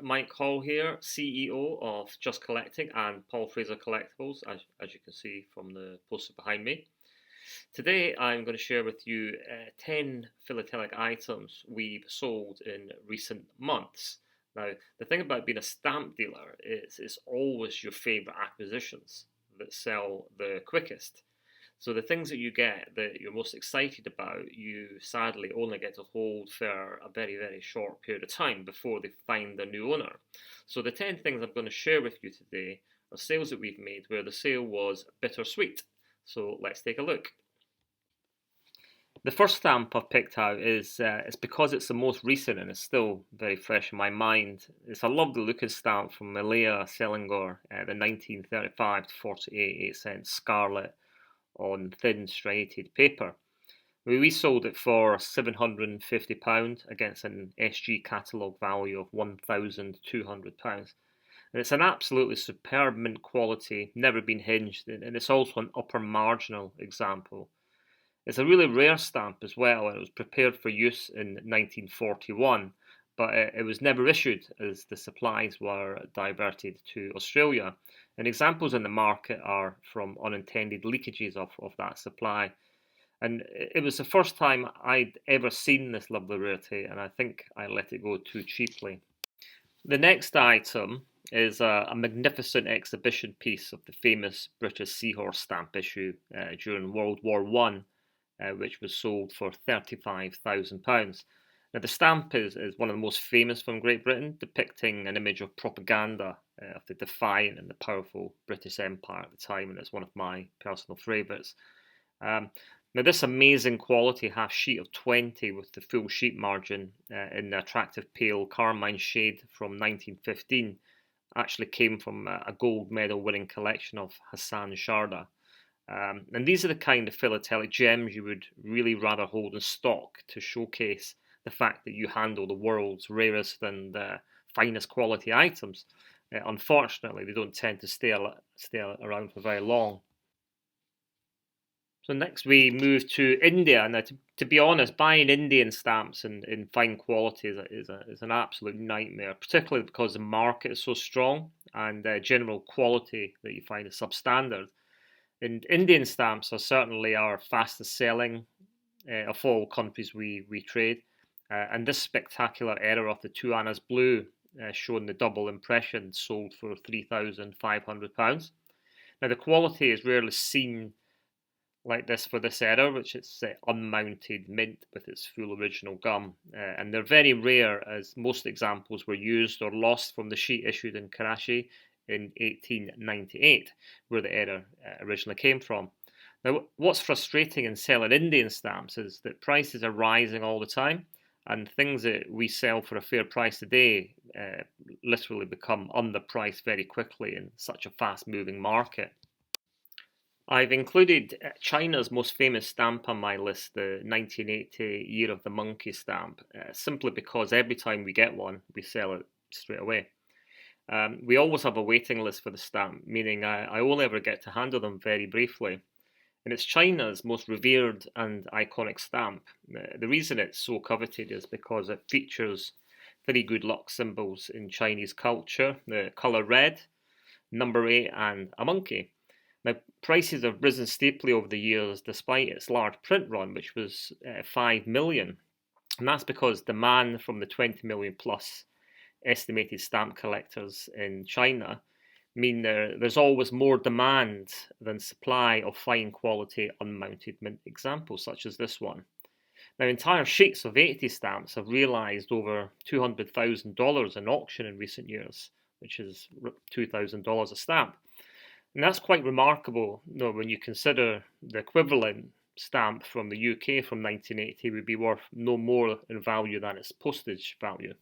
Mike Hall here, CEO of Just Collecting and Paul Fraser Collectibles, as you can see from the poster behind me. Today I'm going to share with you 10 philatelic items we've sold in recent months. Now, the thing about being a stamp dealer is it's always your favourite acquisitions that sell the quickest. So the things that you get that you're most excited about, you sadly only get to hold for a very, very short period of time before they find their new owner. So the 10 things I'm going to share with you today are sales that we've made where the sale was bittersweet. So let's take a look. The first stamp I've picked out is it's because it's the most recent and it's still very fresh in my mind. It's a lovely looking stamp from Malaya Selangor, the 1935 to 48 8-cent SCARLET on thin striated paper. We sold it for £750 against an SG catalogue value of £1,200. And it's an absolutely superb mint quality, never been hinged, and it's also an upper marginal example. It's a really rare stamp as well, and it was prepared for use in 1941, but it was never issued as the supplies were diverted to Australia. And examples in the market are from unintended leakages of that supply. And it was the first time I'd ever seen this lovely rarity, and I think I let it go too cheaply. The next item is a magnificent exhibition piece of the famous British Seahorse stamp issue during World War I, which was sold for £35,000. Now, the stamp is one of the most famous from Great Britain, depicting an image of propaganda of the defiant and the powerful British Empire at the time, and it's one of my personal favourites. Now, this amazing quality half sheet of 20 with the full sheet margin in the attractive pale carmine shade from 1915 actually came from a gold medal winning collection of Hassan Sharda. And these are the kind of philatelic gems you would really rather hold in stock to showcase the fact that you handle the world's rarest and finest quality items. Unfortunately, they don't tend to stay around for very long. So next we move to India. Now, to be honest, buying Indian stamps in fine quality is an absolute nightmare, particularly because the market is so strong and general quality that you find is substandard. And Indian stamps are certainly our fastest selling of all countries we trade. And this spectacular error of the two Annas Blue, showing the double impression, sold for £3,500. Now, the quality is rarely seen like this for this error, which is unmounted mint with its full original gum. And they're very rare, as most examples were used or lost from the sheet issued in Karachi in 1898, where the error originally came from. Now, what's frustrating in selling Indian stamps is that prices are rising all the time, and things that we sell for a fair price today literally become underpriced very quickly in such a fast-moving market. I've included China's most famous stamp on my list, the 1980 Year of the Monkey stamp, simply because every time we get one, we sell it straight away. We always have a waiting list for the stamp, meaning I only ever get to handle them very briefly. And it's China's most revered and iconic stamp. The reason it's so coveted is because it features three good luck symbols in Chinese culture: the colour red, number 8, and a monkey. Now, prices have risen steeply over the years despite its large print run, which was 5 million. And that's because demand from the 20 million plus estimated stamp collectors in China mean there's always more demand than supply of fine quality unmounted mint examples such as this one. Now, entire sheets of 80 stamps have realised over $200,000 in auction in recent years, which is $2,000 a stamp. And that's quite remarkable, when you consider the equivalent stamp from the UK from 1980 would be worth no more in value than its postage value.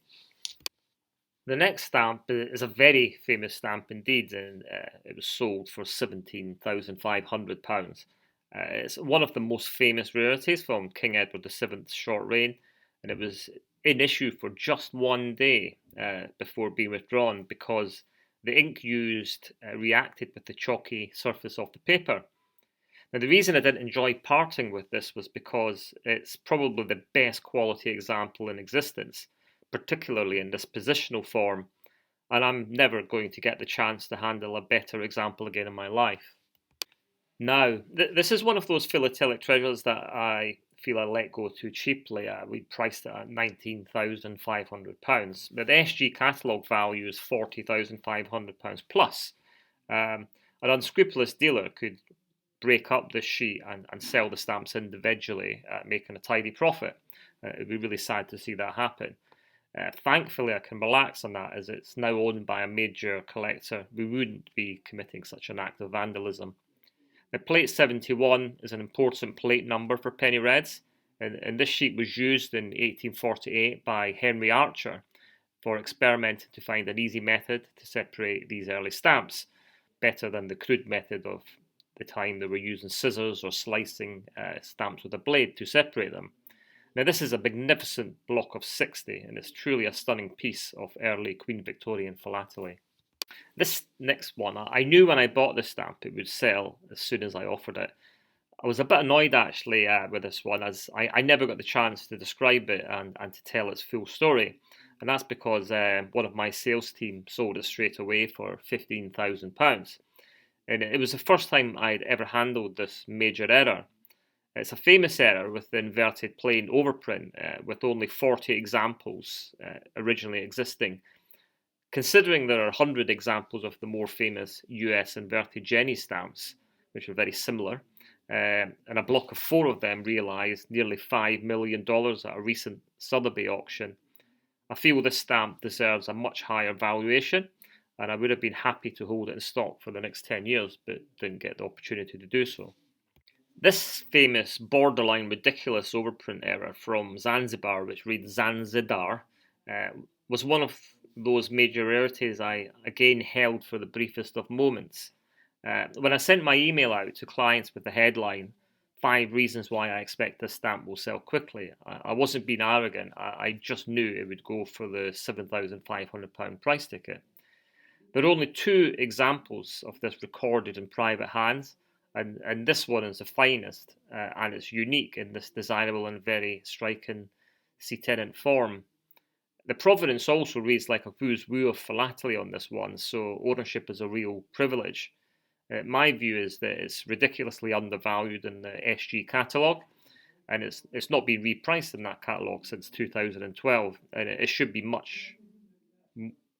The next stamp is a very famous stamp indeed, and it was sold for £17,500. It's one of the most famous rarities from King Edward VII's short reign, and it was in issue for just one day before being withdrawn because the ink used reacted with the chalky surface of the paper. Now, the reason I didn't enjoy parting with this was because it's probably the best quality example in existence, particularly in this positional form, and I'm never going to get the chance to handle a better example again in my life. Now, this is one of those philatelic treasures that I feel I let go too cheaply. We priced it at £19,500, but the SG catalogue value is £40,500 plus. An unscrupulous dealer could break up this sheet and sell the stamps individually, making a tidy profit. It'd be really sad to see that happen. Thankfully, I can relax on that as it's now owned by a major collector. We wouldn't be committing such an act of vandalism. Now, plate 71 is an important plate number for penny reds, and this sheet was used in 1848 by Henry Archer for experimenting to find an easy method to separate these early stamps, better than the crude method of the time they were using scissors or slicing stamps with a blade to separate them. Now, this is a magnificent block of 60, and it's truly a stunning piece of early Queen Victorian philately. This next one, I knew when I bought this stamp it would sell as soon as I offered it. I was a bit annoyed actually with this one, as I never got the chance to describe it and to tell its full story. And that's because one of my sales team sold it straight away for £15,000. And it was the first time I'd ever handled this major error. It's a famous error with the inverted plain overprint, with only 40 examples originally existing. Considering there are 100 examples of the more famous US inverted Jenny stamps, which are very similar, and a block of 4 of them realised nearly $5 million at a recent Sotheby's auction, I feel this stamp deserves a much higher valuation, and I would have been happy to hold it in stock for the next 10 years, but didn't get the opportunity to do so. This famous borderline ridiculous overprint error from Zanzibar, which reads Zanzidar, was one of those major rarities I again held for the briefest of moments. When I sent my email out to clients with the headline, 5 reasons why I expect this stamp will sell quickly, I wasn't being arrogant, I just knew it would go for the £7,500 price ticket. There are only 2 examples of this recorded in private hands, and this one is the finest, and it's unique in this desirable and very striking C-tenant form. The provenance also reads like a who's who of philately on this one, so ownership is a real privilege. My view is that it's ridiculously undervalued in the SG catalogue, and it's not been repriced in that catalogue since 2012, and it should be much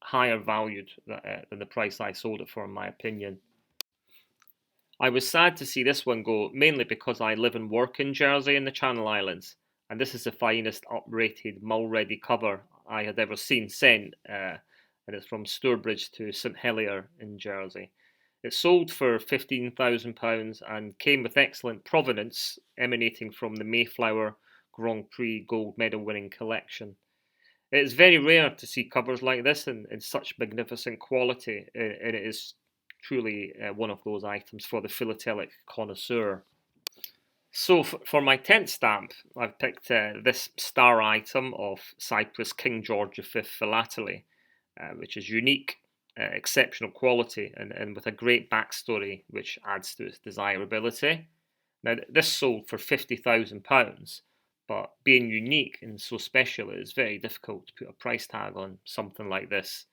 higher valued than the price I sold it for, in my opinion. I was sad to see this one go, mainly because I live and work in Jersey in the Channel Islands, and this is the finest uprated Mulready cover I had ever seen sent, and it's from Stourbridge to St Helier in Jersey. It sold for £15,000 and came with excellent provenance emanating from the Mayflower Grand Prix gold medal winning collection. It is very rare to see covers like this in such magnificent quality, and it is truly one of those items for the philatelic connoisseur. So for my 10th stamp, I've picked this star item of Cyprus King George V philately, which is unique, exceptional quality, and with a great backstory which adds to its desirability. Now, this sold for £50,000, but being unique and so special, it is very difficult to put a price tag on something like this.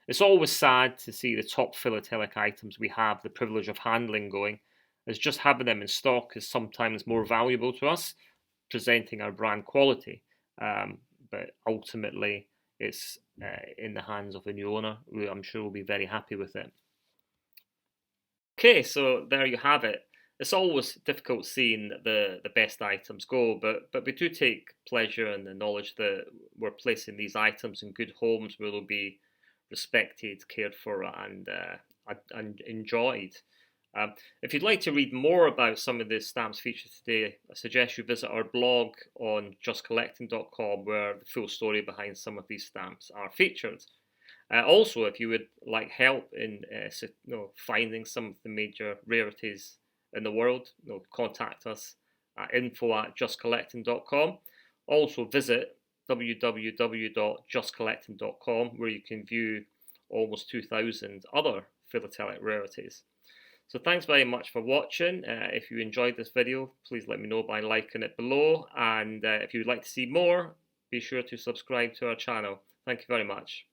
It's always sad to see the top philatelic items we have the privilege of handling going, as just having them in stock is sometimes more valuable to us, presenting our brand quality. But ultimately, it's in the hands of a new owner, who I'm sure will be very happy with it. Okay, so there you have it. It's always difficult seeing the best items go, but we do take pleasure in the knowledge that we're placing these items in good homes where they'll be respected, cared for, and enjoyed. If you'd like to read more about some of the stamps featured today, I suggest you visit our blog on justcollecting.com, where the full story behind some of these stamps are featured. Also, if you would like help in finding some of the major rarities in the world, contact us at info@justcollecting.com. Also visit www.justcollecting.com, where you can view almost 2,000 other philatelic rarities. So thanks very much for watching. If you enjoyed this video, please let me know by liking it below. And if you would like to see more, be sure to subscribe to our channel. Thank you very much.